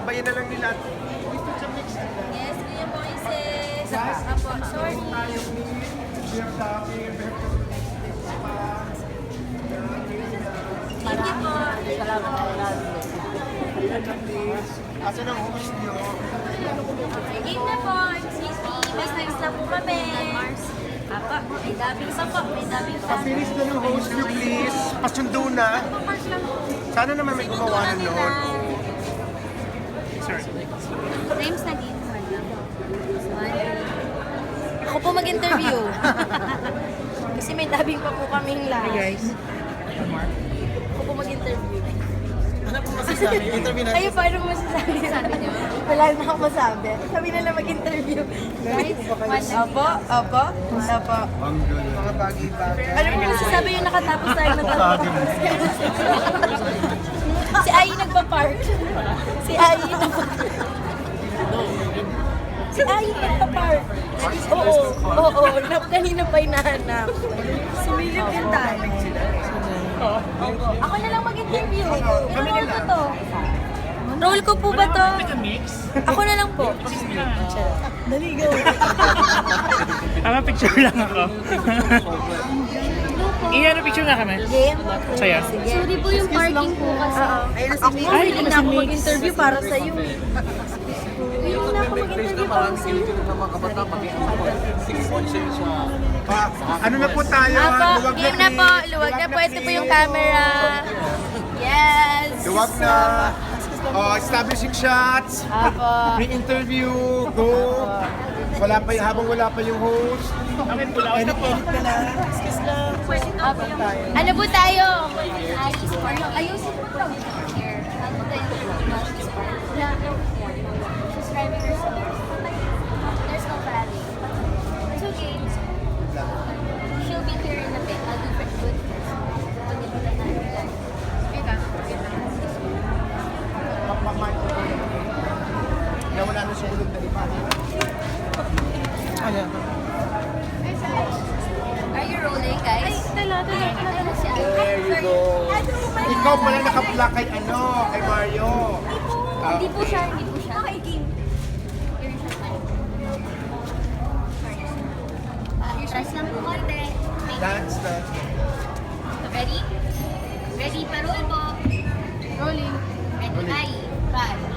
sabayan na lang nila. Yes, Kuya Moises. Guys, Apo, sorry. tayo please. We are talking. Thank you po. Salamat. Asan ang host nyo? Okay, game na po. Excuse me. Best times na po kami. Apa, may daming pa po. May daming pa. Papilis na ng host nyo please. Pasundo na. Park lang po. Sana naman may gumawa ng noon. Sir. Times na game. Ako po mag-interview. Kasi may dabing pa po kaming lahat. Hey guys. Ako po mag-interview. Ano po masasabi? Interview natin. Kayo paano masasabi? Sabi niyo? Wala na akong masabi. Sabi na lang mag-interview. Guys, opo, opo, opo. Mga bagay-bagay. Ano po masasabi yung nakatapos tayo na tanong? Si Ai nagpa-park. Si Ai nagpa-park. Si Ai nagpa-park. Oo. Kanina pa hinahanap. Sumilip yung tayo. Ako na lang mag-interview. Ano role ko to? Role ko po ba to? Ako na lang po. Naligaw. Picture lang ako. Iyan ang picture nga kami. Game? Saya. Sige. Sorry po yung parking po kasi. Ako hindi na ako mag-interview para sa iyo. Hindi na ako mag-interview para sa iyo. Ano na po tayo? Apo, Luwag game na po. Luwag na po. Ito po yung camera. Yes. Luwag na. Oh, establishing shots. Apo. Re-interview. Go. Wala pa yung, habang wala pa yung host. Ano po? Apo. Ano po tayo? Ayusin po to. Here. Ano tayo? Subscribing yourself. There's no valley. It's okay. She'll be here in a bit. I'll do it good. Na wala na sumunod na iba. Ano? Are you rolling, guys? Ay, tala si Ate. There you go. Ikaw pala naka-block kay ano, kay Mario. Hindi po siya. Okay, game. Here siya tayo. Press lang po konti. Dance na. Ready? Ready, pa-roll po. Rolling. Ready, bye. Bye.